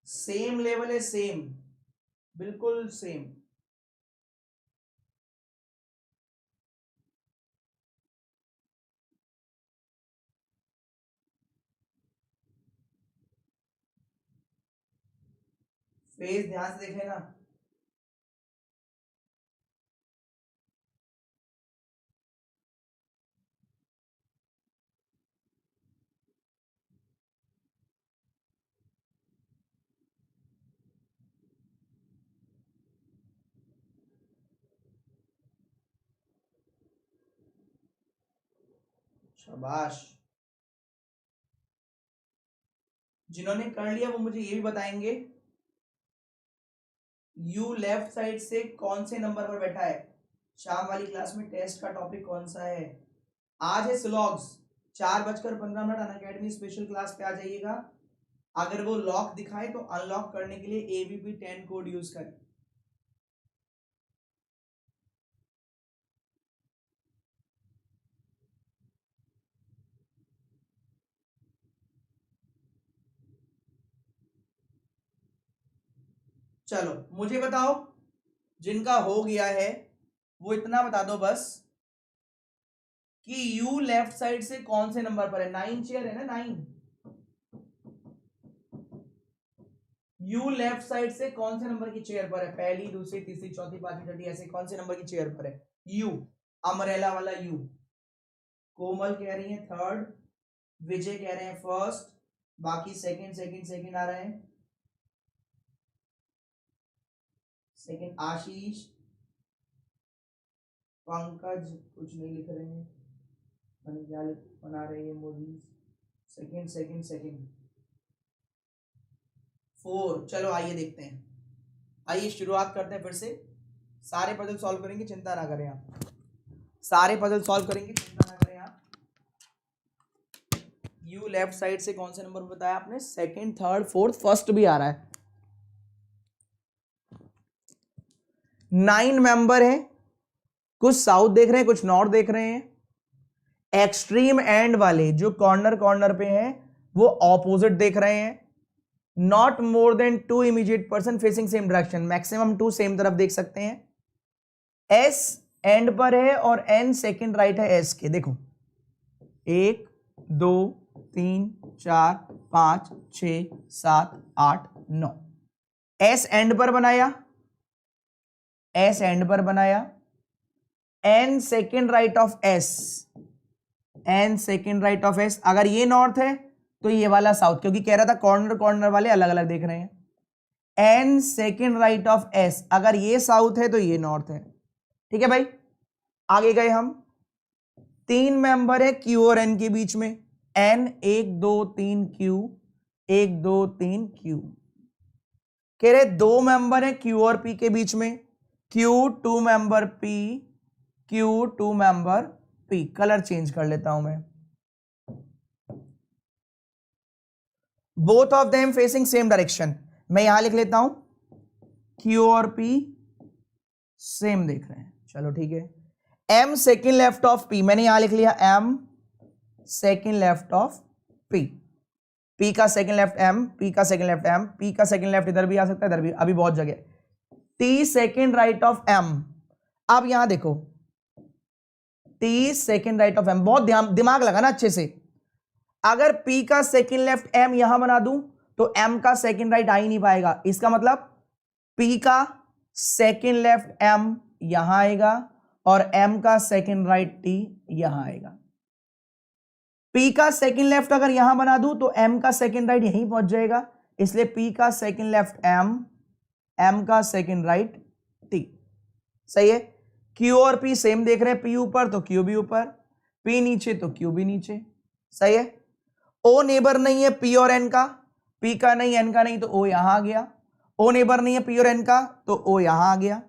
Speaker 1: सेम लेवल है, सेम, बिल्कुल सेम। फेस ध्यान से देख लेना। शाबाश। जिन्होंने कर लिया वो मुझे ये भी बताएंगे, यू लेफ्ट साइड से कौन से नंबर पर बैठा है। शाम वाली क्लास में टेस्ट का टॉपिक कौन सा है। आज है स्लॉग्स, 4:15 अन अकेडमी स्पेशल क्लास पे आ जाइएगा। अगर वो लॉक दिखाए तो अनलॉक करने के लिए AVP10 कोड यूज करें। चलो मुझे बताओ, जिनका हो गया है वो इतना बता दो बस कि यू लेफ्ट साइड से कौन से नंबर पर है। 9 चेयर है ना, 9। यू लेफ्ट साइड से कौन से नंबर की चेयर पर है? पहली, दूसरी, तीसरी, चौथी, पांचवी, छठी, ऐसे कौन से नंबर की चेयर पर है? यू, अमरेला वाला यू। कोमल कह रही है थर्ड, विजय कह रहे हैं फर्स्ट, बाकी सेकंड सेकंड सेकंड आ रहे हैं। सेकंड आशीष, पंकज कुछ नहीं लिख रहे हैं, क्या बना रहे हैं मोदी। Second second second 4। चलो आइए देखते हैं, आइए शुरुआत करते हैं फिर से। सारे पजल सॉल्व करेंगे, चिंता ना करें आप, सारे पजल सॉल्व करेंगे, चिंता ना करें आप। यू लेफ्ट साइड से कौन से नंबर बताया आपने? सेकंड, थर्ड, फोर्थ, फर्स्ट भी आ रहा है। 9 मेंबर है, कुछ साउथ देख रहे हैं, कुछ नॉर्थ देख रहे हैं। एक्सट्रीम एंड वाले जो कॉर्नर कॉर्नर पे हैं वो ऑपोजिट देख रहे हैं। Not more than 2 immediate person facing same direction, maximum 2 same तरफ देख सकते हैं। एस एंड पर है और एन सेकंड राइट है एस के। देखो 1 2 3 4 5 6 7 8 9। एस एंड पर बनाया, एस एंड पर बनाया। N second right of S, N second right of S. अगर ये नॉर्थ है तो ये वाला साउथ, क्योंकि कह रहा था कॉर्नर कॉर्नर वाले अलग अलग देख रहे हैं। N second right of S, अगर ये साउथ है तो ये नॉर्थ है। ठीक है भाई, आगे गए हम। 3 मेंबर है क्यू और एन के बीच में। N 1 2 3 Q, 1 2 3 Q. कह रहे 2 मेंबर है क्यू और पी के बीच में। Q 2 member P, Q 2 member P. Colour change कर लेता हूं मैं। Both of them facing same direction, मैं यहां लिख लेता हूं क्यू और पी सेम देख रहे हैं। चलो ठीक है। M second left of P, मैंने यहां लिख लिया M second left of P. P का सेकेंड लेफ्ट एम, पी का सेकेंड लेफ्ट एम, पी का सेकेंड लेफ्ट इधर भी आ सकता है, इधर भी, अभी बहुत जगह। T second right of M. अब यहां देखो T second right of M, बहुत दिमाग लगाना अच्छे से। अगर पी का सेकेंड लेफ्ट एम यहां बना दूं तो एम का सेकेंड राइट आ ही नहीं पाएगा। इसका मतलब पी का सेकेंड लेफ्ट एम यहां आएगा और एम का सेकेंड राइट टी यहां आएगा। पी का सेकेंड लेफ्ट अगर यहां बना दूं तो एम का सेकेंड राइट यहीं पहुंच जाएगा, इसलिए पी का सेकेंड लेफ्ट एम, एम का सेकेंड राइट टी। सही है। क्यू और पी सेम देख रहे हैं, पी ऊपर तो क्यू भी ऊपर, पी नीचे तो क्यू भी नीचे। सही है। ओ नेबर नहीं है पी और एन का, पी का नहीं एन का नहीं, तो ओ यहां आ गया। ओ नेबर नहीं है पी और एन का तो ओ यहां आ गया।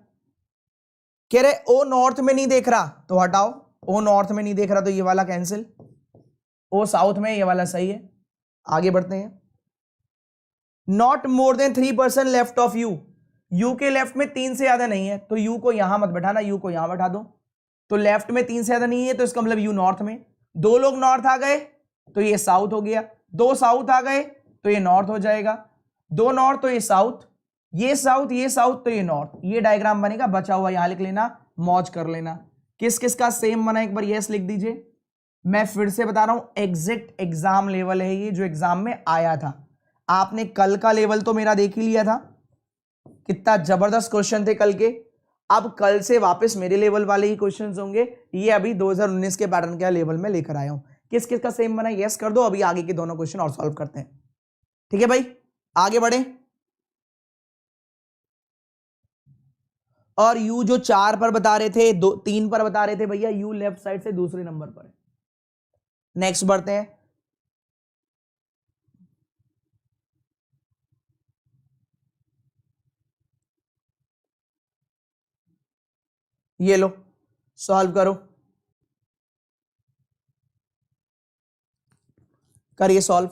Speaker 1: कह रहे ओ नॉर्थ में नहीं देख रहा तो हटाओ, ओ नॉर्थ में नहीं देख रहा तो ये वाला कैंसिल। ओ साउथ में, ये वाला सही है। आगे बढ़ते हैं। Not more than 3% left of you, you के लेफ्ट में 3 से ज्यादा नहीं है तो यू को यहां मत बैठाना, यू को यहां बैठा दो। तो लेफ्ट में 3 से ज्यादा नहीं है तो इसका मतलब यू नॉर्थ में। 2 लोग नॉर्थ आ गए तो ये साउथ हो गया, 2 साउथ आ गए तो ये नॉर्थ हो जाएगा, 2 नॉर्थ तो ये साउथ, ये साउथ ये साउथ तो ये नॉर्थ। ये डायग्राम बनेगा, बचा हुआ यहां लिख लेना, मौज कर लेना। किस किस का सेम बना एक बार यस लिख दीजिए। मैं फिर से बता रहा हूं एग्जैक्ट एग्जाम लेवल है ये, जो एग्जाम में आया था। आपने कल का लेवल तो मेरा देख ही लिया था, कितना जबरदस्त क्वेश्चन थे कल के। अब कल से वापस मेरे लेवल वाले ही क्वेश्चंस होंगे। ये अभी 2019 के पैटर्न के लेवल में लेकर आया हूं। किस किस का सेम बना यस कर दो, अभी आगे के दोनों क्वेश्चन और सॉल्व करते हैं। ठीक है भाई, आगे बढ़े। और यू जो 4 पर बता रहे थे, 3 पर बता रहे थे भैया, यू लेफ्ट साइड से दूसरे नंबर पर है। नेक्स्ट बढ़ते हैं। ये लो सॉल्व करो, करिए सॉल्व।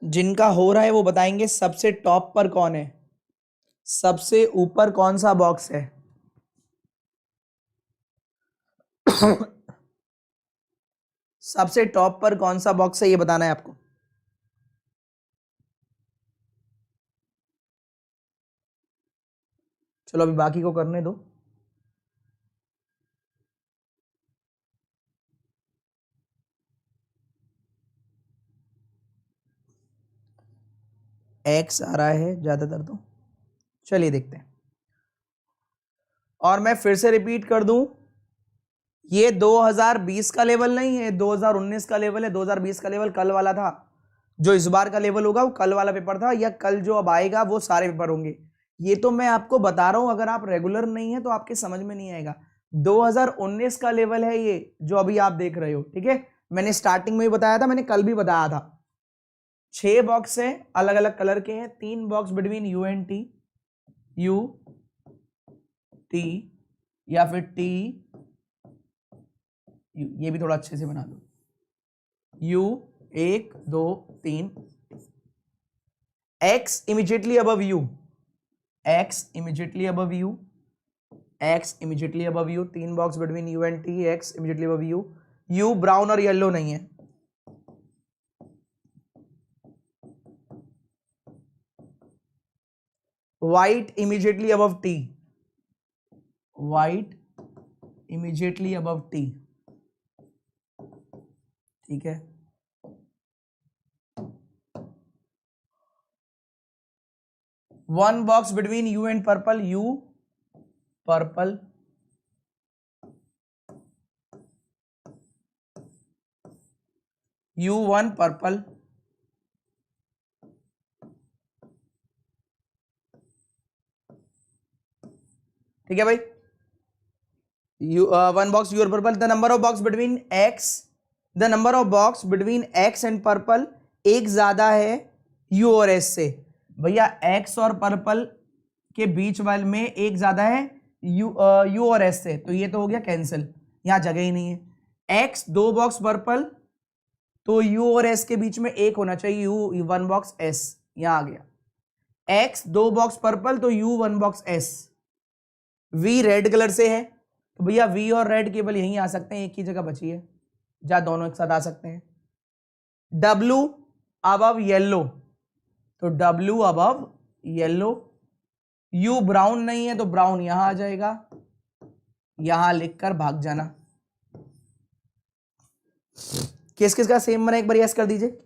Speaker 1: जिनका हो रहा है वो बताएंगे सबसे टॉप पर कौन है, सबसे ऊपर कौन सा बॉक्स है। सबसे टॉप पर कौन सा बॉक्स है ये बताना है आपको। चलो अभी बाकी को करने दो। एक्स आ रहा है ज्यादातर तो, चलिए देखते हैं। और मैं फिर से रिपीट कर दूं, ये 2020 का लेवल नहीं है, 2019 का लेवल है। 2020 का लेवल कल वाला था, जो इस बार का लेवल होगा वो कल वाला पेपर था, या कल जो अब आएगा वो सारे पेपर होंगे। ये तो मैं आपको बता रहा हूं, अगर आप रेगुलर नहीं है तो आपके समझ में नहीं आएगा। 2019 का लेवल है ये जो अभी आप देख रहे हो, ठीक है। मैंने स्टार्टिंग में भी बताया था, मैंने कल भी बताया था। 6 बॉक्स है, अलग अलग कलर के हैं। 3 box between you and T, U T, या फिर टी यू, ये भी थोड़ा अच्छे से बना दो। You 1 2 3, x immediately above you, x immediately above you, x immediately above you. 3 box between you and T, x immediately above you. You brown और येलो नहीं है। White immediately above T, white immediately above T, ठीक है। One box between you and purple, you purple, you one purple, ठीक है भाई। You one box you और purple. The number of box between x, the number of box between x and purple, एक ज्यादा है you और S से। भैया एक्स और पर्पल के बीच वाले में एक ज्यादा है यू और एस से, तो ये तो हो गया कैंसिल, यहां जगह ही नहीं है। एक्स 2 बॉक्स पर्पल, तो यू और एस के बीच में एक होना चाहिए, यू 1 बॉक्स एस, यहां आ गया। एक्स 2 बॉक्स पर्पल, तो U 1 box S. V red colour से है, तो भैया वी और रेड केवल यहीं आ सकते हैं, एक ही जगह बची है जहां दोनों एक साथ आ सकते हैं। डब्लू अबव येलो, तो W above yellow. You brown नहीं है, तो ब्राउन यहां आ जाएगा, यहां लिखकर भाग जाना। किस किस का सेम बना एक बार यस कर दीजिए।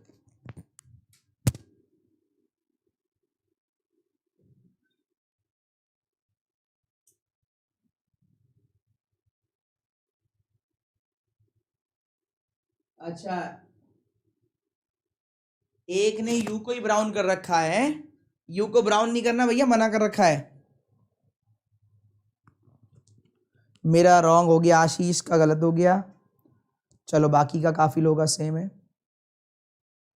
Speaker 1: अच्छा, एक ने यू को ही ब्राउन कर रखा है, यू को ब्राउन नहीं करना भैया, मना कर रखा है। मेरा रॉन्ग हो गया, आशीष का गलत हो गया। चलो बाकी का काफी लोगों का सेम है,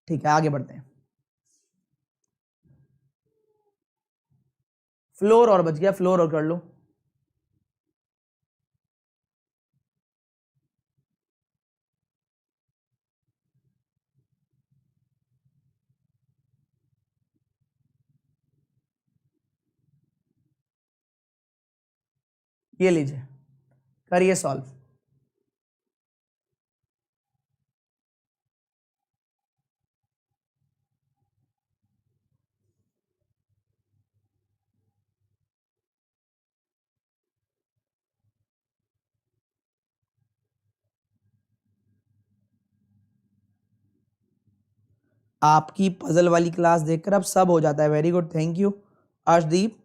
Speaker 1: ठीक है आगे बढ़ते हैं। फ्लोर और बच गया, फ्लोर और कर लो। ये लीजिए, करिए सॉल्व। आपकी पजल वाली क्लास देखकर अब सब हो जाता है, very good, thank you Arshdeep.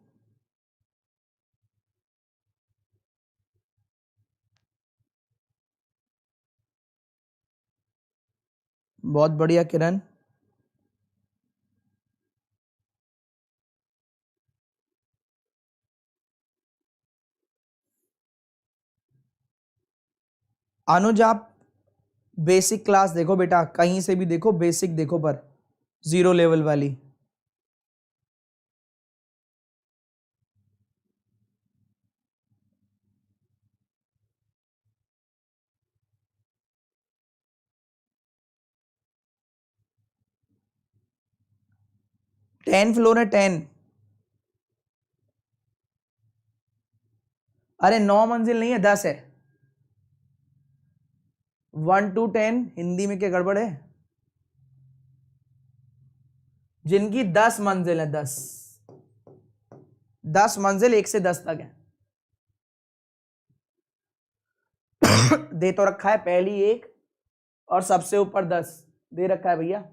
Speaker 1: बहुत बढ़िया किरण। अनुज आप बेसिक क्लास देखो बेटा, कहीं से भी देखो, बेसिक देखो पर, 0 लेवल वाली। 10 फ्लोर है 10। अरे 9 मंजिल नहीं है, 10 है। 1 to 10 हिंदी में क्या गड़बड़ है? जिनकी 10 मंजिल है, 10 मंजिल 1 से 10 तक है। दे तो रखा है पहली 1 और सबसे ऊपर 10 दे रखा है भैया।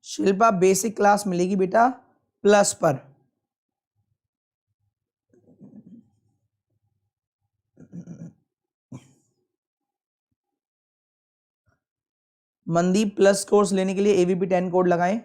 Speaker 1: शिल्पा बेसिक क्लास मिलेगी बेटा प्लस पर। मनदीप प्लस कोर्स लेने के लिए एवीपी 10 कोड लगाएं।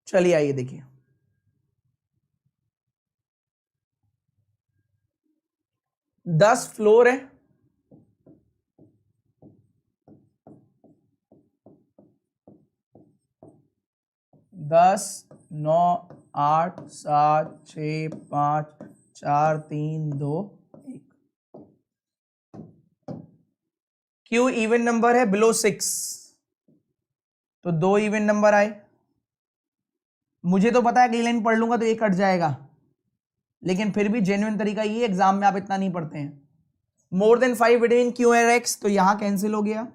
Speaker 1: चलिए आइए देखिए, दस फ्लोर है, 10, 9, 8, 7, 6, 5, 4, 3, 2, 1। क्यू इवन नंबर है बिलो 6, तो 2 इवन नंबर आए। मुझे तो पता है अगली लाइन पढ़ लूंगा तो ये कट जाएगा, लेकिन फिर भी जेन्युइन तरीका ये, एग्जाम में आप इतना नहीं पढ़ते हैं। मोर देन 5 बिटवीन क्यू और एक्स, तो यहां कैंसिल हो गया।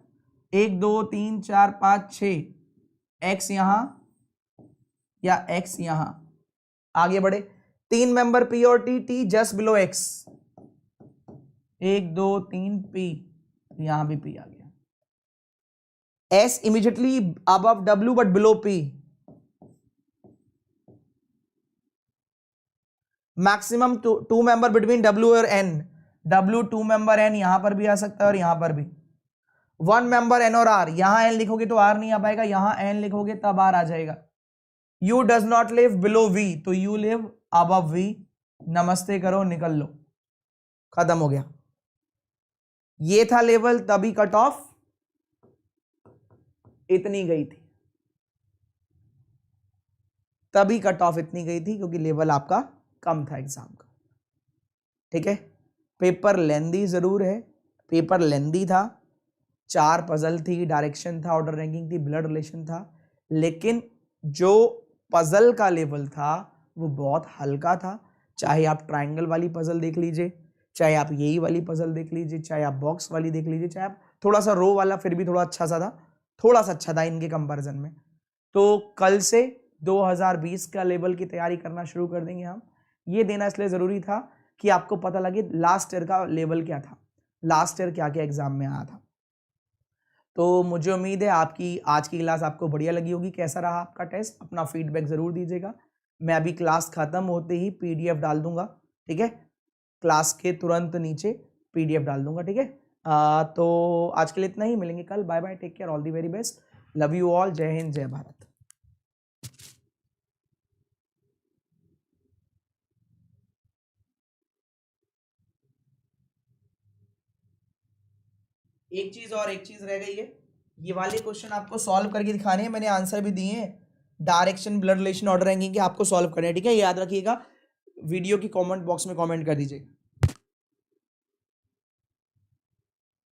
Speaker 1: 1, 2, 3, 4, 5, 6, एक्स यहां या एक्स यहां। आगे बढ़े, 3 मेंबर पी और T, T just below x. 1, 2, 3 P, यहां भी पी आ गया। S immediately above W but below P. Maximum 2 member between W और एन, डब्ल्यू 2 मेंबर एन, यहां पर भी आ सकता है और यहां पर भी। 1 मेंबर एन और आर, यहां एन लिखोगे तो आर नहीं आ पाएगा, यहां एन लिखोगे तब आर आ जाएगा। U does not live below V, तो यू लिव अबव वी। नमस्ते करो, निकल लो, खत्म हो गया। ये था लेवल, तभी कट ऑफ इतनी गई थी, तभी कट ऑफ इतनी गई थी, क्योंकि लेवल आपका कम था एग्जाम का। ठीक है, पेपर लेंदी जरूर है, पेपर लेंदी था, 4 पजल थी, डायरेक्शन था, ऑर्डर रैंकिंग थी, ब्लड रिलेशन था, लेकिन जो पजल का लेवल था वो बहुत हल्का था। चाहे आप ट्रायंगल वाली पजल देख लीजिए, चाहे आप यही वाली पजल देख लीजिए, चाहे आप बॉक्स वाली देख लीजिए, चाहे आप थोड़ा सा रो वाला, फिर भी थोड़ा अच्छा सा था, थोड़ा सा अच्छा था इनके कंपैरिजन में। तो कल से 2020 का लेवल की तैयारी करना शुरू कर देंगे हम। ये देना इसलिए जरूरी था कि आपको पता लगे लास्ट ईयर का लेवल क्या था, लास्ट ईयर क्या क्या एग्जाम में आया था। तो मुझे उम्मीद है आपकी आज की क्लास आपको बढ़िया लगी होगी। कैसा रहा आपका टेस्ट, अपना फीडबैक जरूर दीजिएगा। मैं अभी क्लास खत्म होते ही पीडीएफ डाल दूंगा, ठीक है, क्लास के तुरंत नीचे पीडीएफ डाल दूंगा, ठीक है। तो आज के लिए इतना ही, मिलेंगे कल। Bye bye, take care, all the very best, love you all, जय हिंद, जय भारत। एक चीज रह गई है, ये वाले क्वेश्चन आपको सॉल्व करके दिखाने हैं, मैंने आंसर भी दिए हैं। Direction, blood relation, order ranking के आपको सॉल्व करने हैं, ठीक है, याद रखिएगा। वीडियो की कमेंट बॉक्स में कमेंट कर दीजिए।